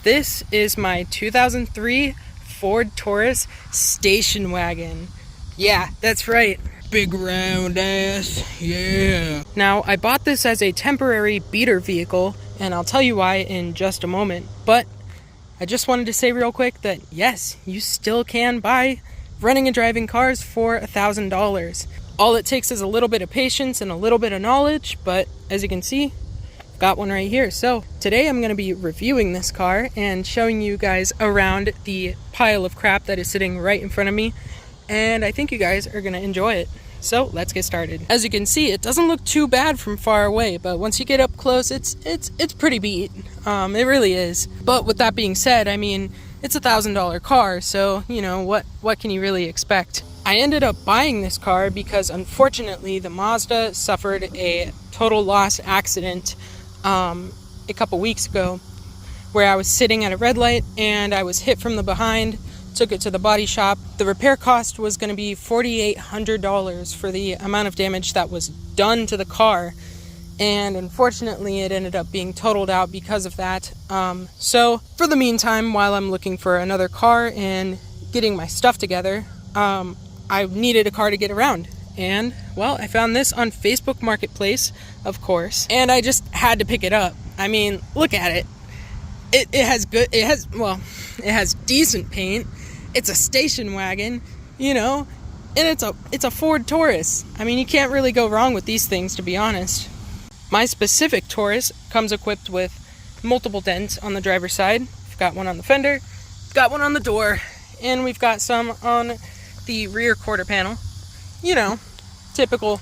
This is my 2003 Ford Taurus station wagon. Yeah, that's right. Big round ass, yeah. Now, I bought this as a temporary beater vehicle, and I'll tell you why in just a moment. But I just wanted to say real quick that yes, you still can buy running and driving cars for $1,000. All it takes is a little bit of patience and a little bit of knowledge, but as you can see, got one right here. So today I'm going to be reviewing this car and showing you guys around the pile of crap that is sitting right in front of me, and I think you guys are going to enjoy it. So let's get started. As you can see, it doesn't look too bad from far away, but once you get up close, it's pretty beat. It really is. But with that being said, I mean, it's $1,000 car, so you know what can you really expect? I ended up buying this car because unfortunately the Mazda suffered a total loss accident a couple weeks ago, where I was sitting at a red light and I was hit from the behind. Took it to the body shop. The repair cost was going to be $4,800 for the amount of damage that was done to the car, and unfortunately it ended up being totaled out because of that. So for the meantime, while I'm looking for another car and getting my stuff together, I needed a car to get around. And well, I found this on Facebook Marketplace, of course, and I just had to pick it up. I mean, look at it. It has decent paint. It's a station wagon, you know, and it's a Ford Taurus. I mean, you can't really go wrong with these things, to be honest. My specific Taurus comes equipped with multiple dents on the driver's side. We've got one on the fender, got one on the door, and we've got some on the rear quarter panel. You know, typical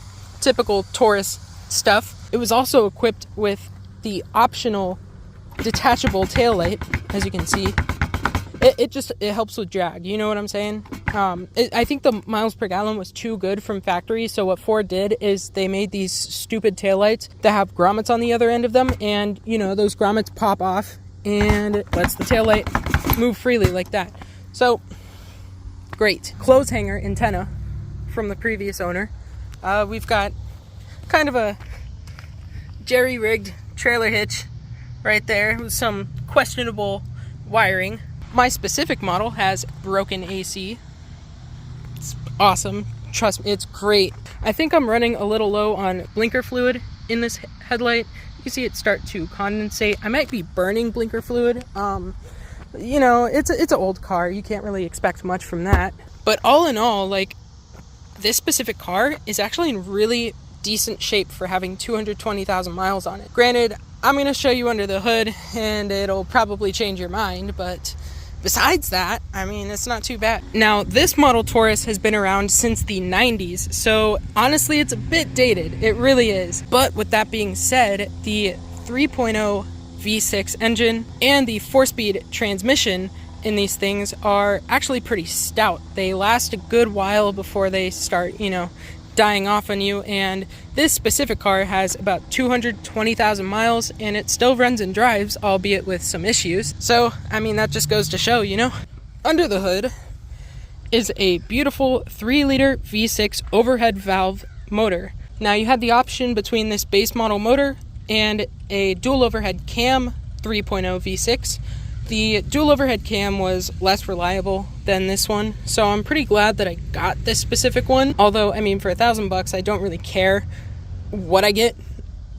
Taurus stuff. It was also equipped with the optional detachable taillight, as you can see. It helps with drag, you know what I'm saying? I think the miles per gallon was too good from factory, so what Ford did is they made these stupid taillights that have grommets on the other end of them, and you know, those grommets pop off and it lets the taillight move freely like that. So great. Clothes hanger antenna from the previous owner. We've got kind of a jerry-rigged trailer hitch right there with some questionable wiring. My specific model has broken AC. It's awesome. Trust me, it's great. I think I'm running a little low on blinker fluid in this headlight. You can see it start to condensate. I might be burning blinker fluid. You know, it's an old car. You can't really expect much from that. But all in all, like, this specific car is actually in really decent shape for having 220,000 miles on it. Granted, I'm going to show you under the hood and it'll probably change your mind, but besides that, I mean, it's not too bad. Now, this model Taurus has been around since the 90s, so honestly, it's a bit dated. It really is. But with that being said, the 3.0 V6 engine and the 4-speed transmission in these things are actually pretty stout. They last a good while before they start, you know, dying off on you, and this specific car has about 220,000 miles and it still runs and drives, albeit with some issues. So I mean, that just goes to show, you know. Under the hood is a beautiful 3-liter V6 overhead valve motor. Now, you had the option between this base model motor and a dual overhead cam 3.0 V6. The dual overhead cam was less reliable than this one, so I'm pretty glad that I got this specific one. Although, I mean, for $1,000 I don't really care what I get,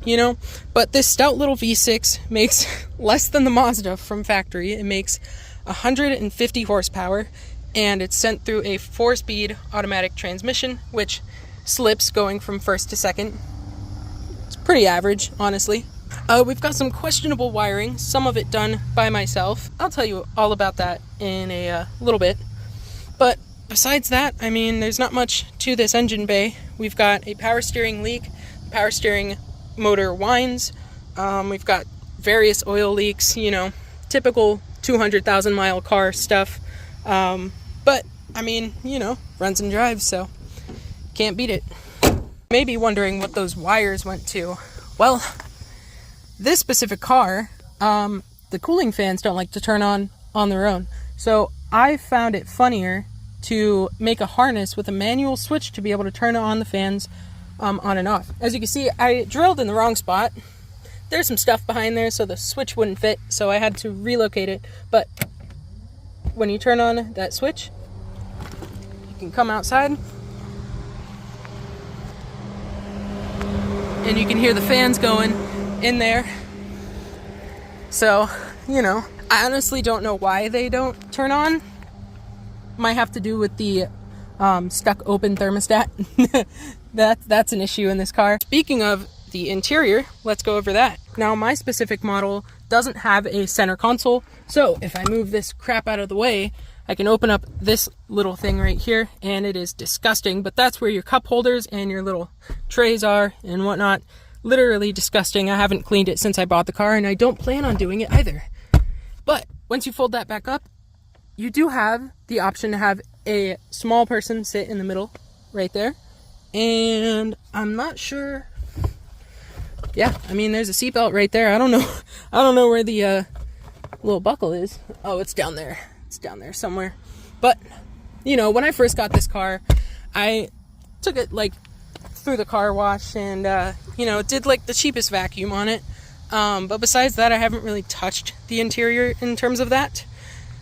you know. But this stout little V6 makes less than the Mazda from factory. It makes 150 horsepower, and it's sent through a 4-speed automatic transmission, which slips going from first to second. It's pretty average, honestly. We've got some questionable wiring, some of it done by myself. I'll tell you all about that in a little bit. But besides that, I mean, there's not much to this engine bay. We've got a power steering leak, power steering motor whines. We've got various oil leaks, you know, typical 200,000 mile car stuff. But, I mean, you know, runs and drives, so can't beat it. You may be wondering what those wires went to. Well, this specific car, the cooling fans don't like to turn on their own. So I found it funnier to make a harness with a manual switch to be able to turn on the fans on and off. As you can see, I drilled in the wrong spot. there's some stuff behind there, so the switch wouldn't fit, so I had to relocate it. But when you turn on that switch, you can come outside and you can hear the fans going in there. So, you know, I honestly don't know why they don't turn on. Might have to do with the stuck open thermostat. That's an issue in this car. Speaking of the interior, let's go over that. Now, my specific model doesn't have a center console, so if I move this crap out of the way, I can open up this little thing right here, and it is disgusting, but that's where your cup holders and your little trays are and whatnot. Literally disgusting. I haven't cleaned it since I bought the car, and I don't plan on doing it either. But once you fold that back up, you do have the option to have a small person sit in the middle right there. And I'm not sure. Yeah, I mean, there's a seatbelt right there. I don't know where the little buckle is. Oh, it's down there. It's down there somewhere. But, you know, when I first got this car, I took it like through the car wash and, you know, did like the cheapest vacuum on it. But besides that, I haven't really touched the interior in terms of that.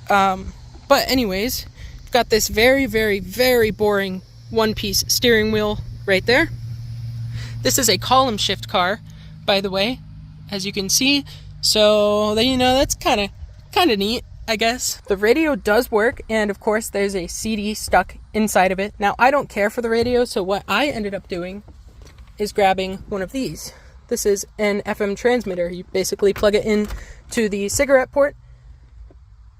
But anyways, I've got this very, very, very boring one-piece steering wheel right there. This is a column shift car, by the way, as you can see. So, you know, that's kind of neat, I guess. The radio does work, and of course there's a CD stuck inside of it. Now, I don't care for the radio, so what I ended up doing is grabbing one of these. This is an FM transmitter. You basically plug it in to the cigarette port.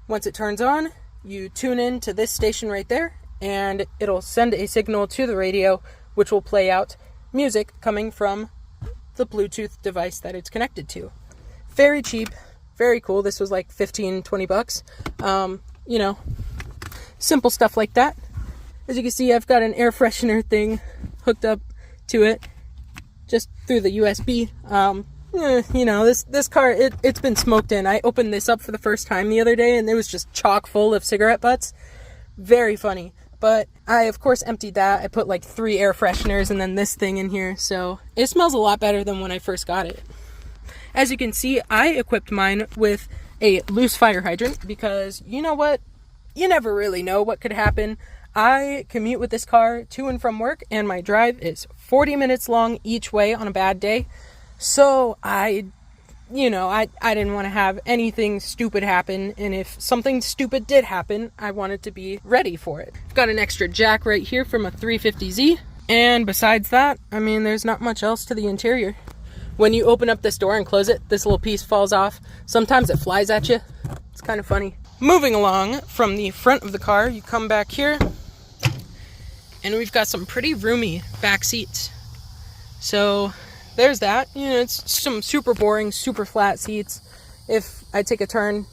Once it turns on, you tune in to this station right there, and it'll send a signal to the radio, which will play out music coming from the Bluetooth device that it's connected to. Very cheap, very cool. This was like $15-20. You know, simple stuff like that. As you can see, I've got an air freshener thing hooked up to it just through the USB. You know, this car, it's been smoked in. I opened this up for the first time the other day, and it was just chock full of cigarette butts. Very funny. But I, of course, emptied that. I put like 3 air fresheners and then this thing in here. So it smells a lot better than when I first got it. As you can see, I equipped mine with a loose fire hydrant because, you know what? You never really know what could happen. I commute with this car to and from work, and my drive is 40 minutes long each way on a bad day. So I didn't want to have anything stupid happen, and if something stupid did happen, I wanted to be ready for it. I've got an extra jack right here from a 350Z, and besides that, I mean, there's not much else to the interior. When you open up this door and close it, this little piece falls off. Sometimes it flies at you. It's kind of funny. Moving along from the front of the car, you come back here, and we've got some pretty roomy back seats. So there's that. You know, it's some super boring, super flat seats. If I take a turn,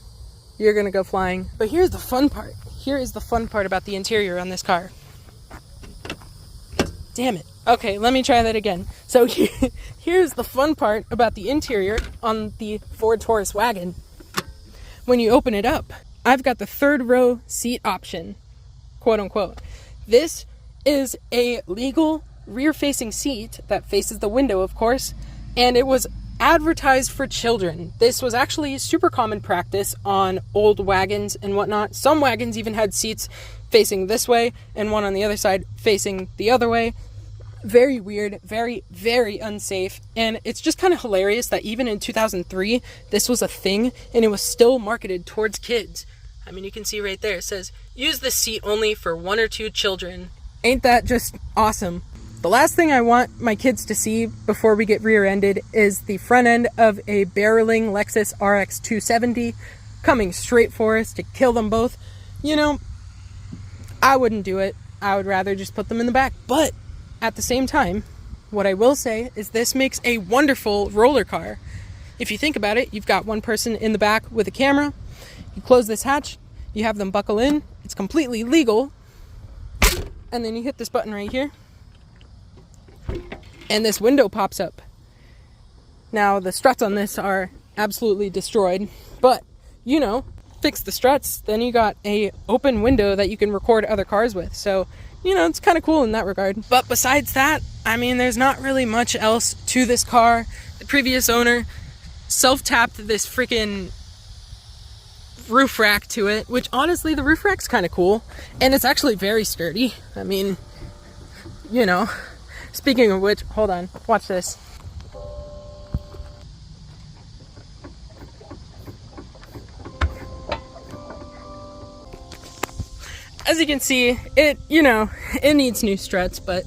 you're gonna go flying. But here's the fun part. Here is the fun part about the interior on this car. Damn it. Okay, let me try that again. So here's the fun part about the interior on the Ford Taurus wagon. When you open it up, I've got the 3rd row seat option, quote unquote. This is a legal rear-facing seat that faces the window, of course, and it was advertised for children. This was actually super common practice on old wagons and whatnot. Some wagons even had seats facing this way and one on the other side facing the other way. Very weird, very, very unsafe, and it's just kind of hilarious that even in 2003, this was a thing, and it was still marketed towards kids. I mean, you can see right there, it says, use this seat only for 1 or 2 children. Ain't that just awesome? The last thing I want my kids to see before we get rear-ended is the front end of a barreling Lexus RX 270 coming straight for us to kill them both. You know, I wouldn't do it. I would rather just put them in the back. But at the same time, what I will say is this makes a wonderful roller car. If you think about it, you've got one person in the back with a camera. You close this hatch, you have them buckle in. It's completely legal. And then you hit this button right here, and this window pops up. Now, the struts on this are absolutely destroyed, but, you know, fix the struts, then you got a open window that you can record other cars with. So, you know, it's kind of cool in that regard. But besides that, I mean, there's not really much else to this car. The previous owner self-tapped this freaking roof rack to it, which honestly, the roof rack's kind of cool. And it's actually very sturdy. I mean, you know, speaking of which, hold on, watch this. As you can see, it needs new struts, but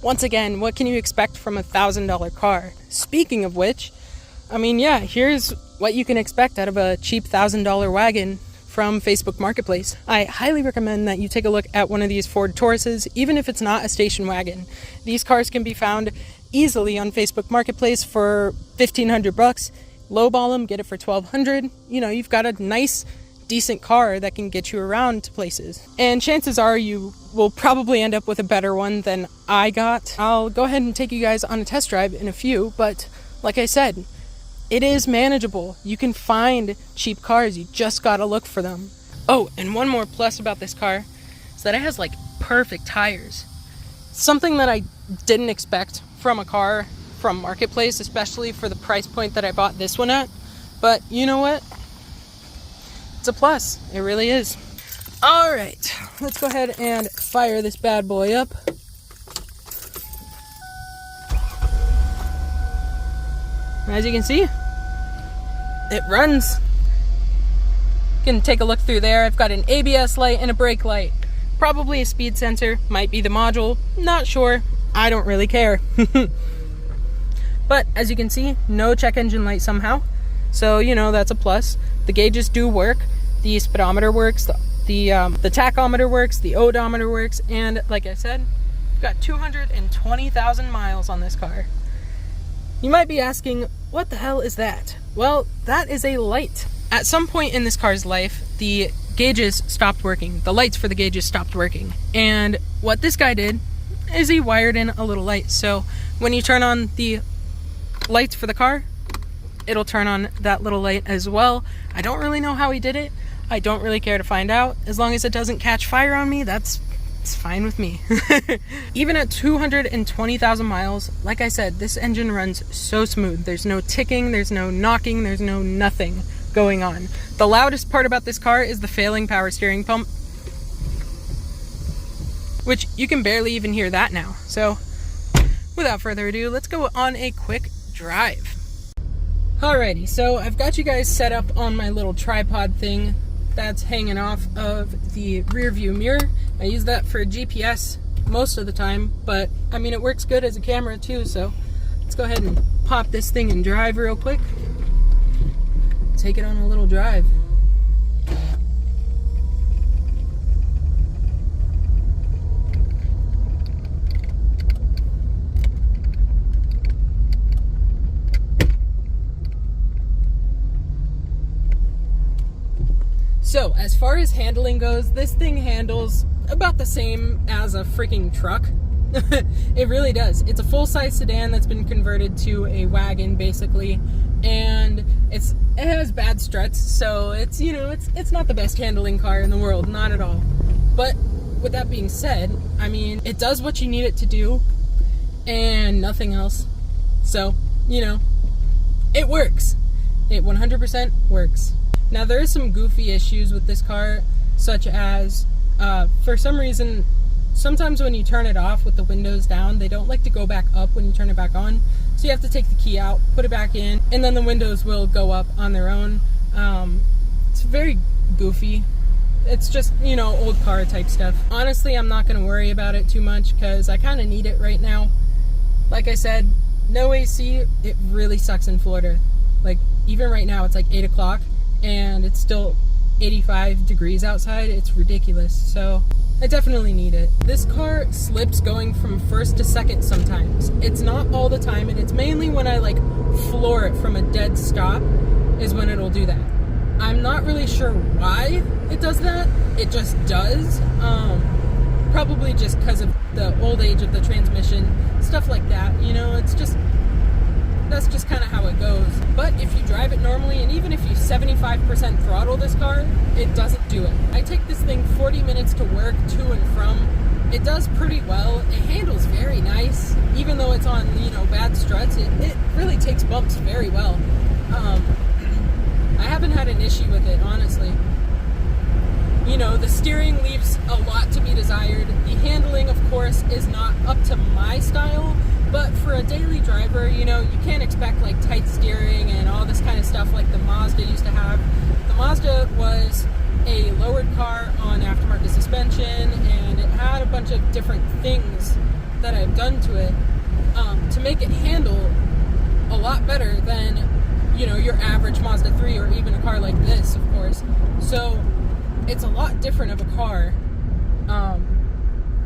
once again, what can you expect from a $1,000 car? Speaking of which, I mean, yeah, here's what you can expect out of a cheap $1,000 wagon from Facebook Marketplace. I highly recommend that you take a look at one of these Ford Tauruses, even if it's not a station wagon. These cars can be found easily on Facebook Marketplace for $1,500. Lowball them, get it for $1,200. You know, you've got a nice, decent car that can get you around to places. And chances are you will probably end up with a better one than I got. I'll go ahead and take you guys on a test drive in a few, but like I said, it is manageable. You can find cheap cars, you just gotta look for them. Oh, and one more plus about this car is that it has like perfect tires. Something that I didn't expect from a car from Marketplace, especially for the price point that I bought this one at. But you know what? It's a plus. It really is. All right, let's go ahead and fire this bad boy up. As you can see, it runs. You can take a look through there. I've got an ABS light and a brake light. Probably a speed sensor, might be the module, not sure. I don't really care. But as you can see, no check engine light somehow. So, you know, that's a plus. The gauges do work. The speedometer works, the tachometer works, the odometer works, and like I said, I've got 220,000 miles on this car. You might be asking, what the hell is that? Well, that is a light. At some point in this car's life, the gauges stopped working. The lights for the gauges stopped working. And what this guy did is he wired in a little light. So when you turn on the lights for the car, it'll turn on that little light as well. I don't really know how he did it. I don't really care to find out. As long as it doesn't catch fire on me, it's fine with me. Even at 220,000 miles, like I said, this engine runs so smooth. There's no ticking, there's no knocking, there's no nothing going on. The loudest part about this car is the failing power steering pump, which you can barely even hear that now. So without further ado, let's go on a quick drive. Alrighty, so I've got you guys set up on my little tripod thing that's hanging off of the rear view mirror. I use that for GPS most of the time, but I mean, it works good as a camera too, so let's go ahead and pop this thing and drive real quick. Take it on a little drive. So, as far as handling goes, this thing handles about the same as a freaking truck. It really does. It's a full-size sedan that's been converted to a wagon, basically, and it has bad struts, so it's, you know, it's not the best handling car in the world, not at all. But with that being said, I mean, it does what you need it to do, and nothing else. So, you know, it works. It 100% works. Now, there is some goofy issues with this car, such as, for some reason, sometimes when you turn it off with the windows down, they don't like to go back up when you turn it back on. So you have to take the key out, put it back in, and then the windows will go up on their own. It's very goofy. It's just, you know, old car type stuff. Honestly, I'm not going to worry about it too much because I kind of need it right now. Like I said, no AC, it really sucks in Florida. Like, even right now, it's like 8 o'clock. And it's still 85 degrees outside. It's ridiculous, so I definitely need it. This car slips going from first to second sometimes. It's not all the time, and it's mainly when I like floor it from a dead stop is when it'll do that. I'm not really sure why it does that. It just does. Probably just because of the old age of the transmission, stuff like that. You know, it's just, that's just kind of how it goes. But if you drive it normally, and even if you 75% throttle this car, it doesn't do it. I take this thing 40 minutes to work, to and from. It does pretty well. It handles very nice. Even though it's on, you know, bad struts, it really takes bumps very well. I haven't had an issue with it, honestly. You know, the steering leaves a lot to be desired. The handling, of course, is not up to my style, but for a daily driver, you know, you can't expect like tight steering and all this kind of stuff like the Mazda used to have. The Mazda was a lowered car on aftermarket suspension, and it had a bunch of different things that I've done to it to make it handle a lot better than, you know, your average Mazda 3 or even a car like this, of course. So it's a lot different of a car.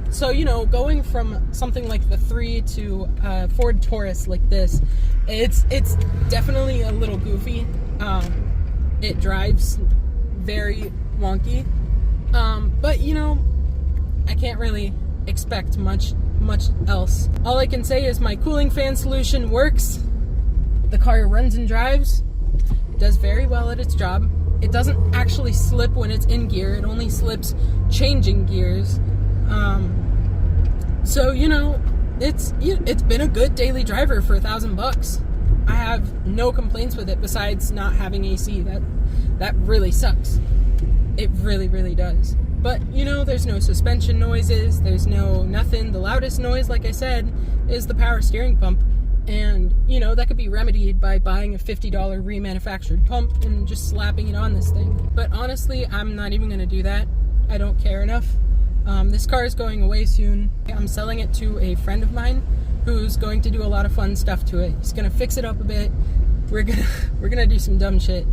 So, you know, going from something like the 3 to a Ford Taurus like this, it's definitely a little goofy. It drives very wonky. But, you know, I can't really expect much else. All I can say is my cooling fan solution works. The car runs and drives. It does very well at its job. It doesn't actually slip when it's in gear. It only slips changing gears. So, you know, it's been a good daily driver for $1,000. I have no complaints with it besides not having AC. That really sucks. It really, really does. But, you know, there's no suspension noises. There's no nothing. The loudest noise, like I said, is the power steering pump. And, you know, that could be remedied by buying a $50 remanufactured pump and just slapping it on this thing. But honestly, I'm not even going to do that. I don't care enough. This car is going away soon. I'm selling it to a friend of mine who's going to do a lot of fun stuff to it. He's going to fix it up a bit. We're gonna do some dumb shit.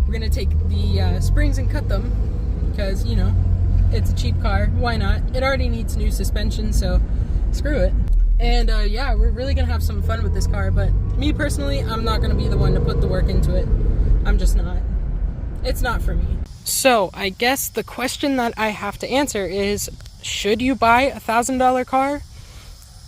We're going to take the springs and cut them because, you know, it's a cheap car. Why not? It already needs new suspension, so screw it. And yeah, we're really gonna have some fun with this car, but me personally, I'm not gonna be the one to put the work into it. I'm just not. It's not for me. So I guess the question that I have to answer is, should you buy a $1,000 car?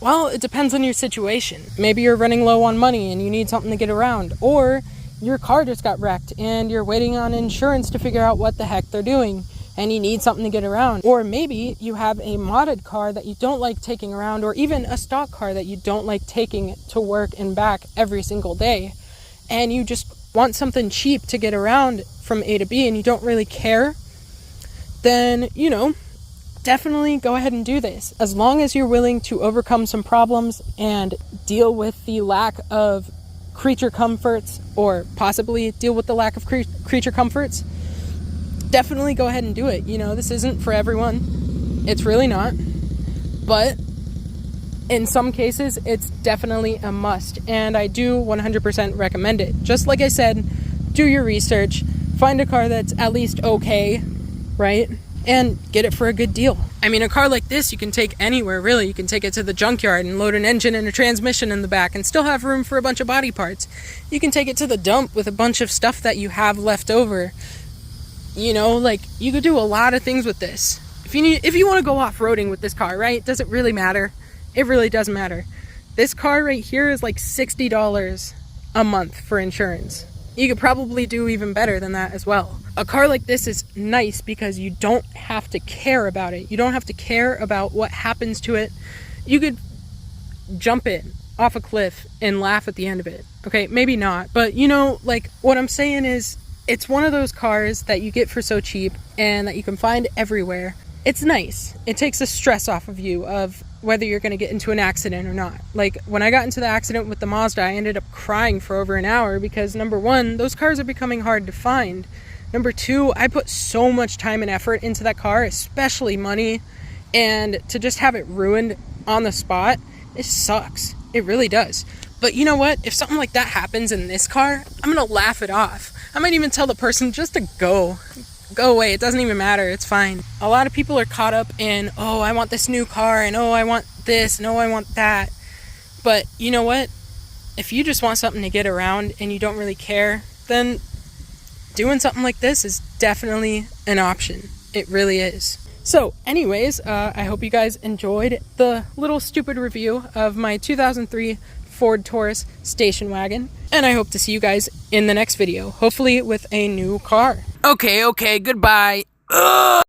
Well, it depends on your situation. Maybe you're running low on money and you need something to get around, or your car just got wrecked and you're waiting on insurance to figure out what the heck they're doing, and you need something to get around. Or maybe you have a modded car that you don't like taking around, or even a stock car that you don't like taking to work and back every single day, and you just want something cheap to get around from A to B and you don't really care. Then, you know, definitely go ahead and do this. As long as you're willing to overcome some problems and deal with the lack of creature comforts, or possibly deal with the lack of creature comforts, definitely go ahead and do it. You know, this isn't for everyone. It's really not. But in some cases, it's definitely a must. And I do 100% recommend it. Just like I said, do your research. Find a car that's at least okay, right? And get it for a good deal. I mean, a car like this you can take anywhere, really. You can take it to the junkyard and load an engine and a transmission in the back and still have room for a bunch of body parts. You can take it to the dump with a bunch of stuff that you have left over. You know, like, you could do a lot of things with this. If you want to go off-roading with this car, right? Does it really matter? It really doesn't matter. This car right here is like $60 a month for insurance. You could probably do even better than that as well. A car like this is nice because you don't have to care about it. You don't have to care about what happens to it. You could jump it off a cliff and laugh at the end of it. Okay, maybe not. But, you know, like, what I'm saying is, it's one of those cars that you get for so cheap and that you can find everywhere. It's nice. It takes the stress off of you of whether you're going to get into an accident or not. Like, when I got into the accident with the Mazda, I ended up crying for over an hour because, number one, those cars are becoming hard to find. Number two, I put so much time and effort into that car, especially money, and to just have it ruined on the spot, it sucks. It really does. But you know what? If something like that happens in this car, I'm going to laugh it off. I might even tell the person just to go away. It doesn't even matter. It's fine. A lot of people are caught up in, oh, I want this new car, and oh, I want this, and oh, I want that. But you know what? If you just want something to get around and you don't really care, then doing something like this is definitely an option. It really is. So anyways, I hope you guys enjoyed the little stupid review of my 2003 Ford Taurus station wagon, and I hope to see you guys in the next video, hopefully with a new car. Okay, goodbye. Ugh!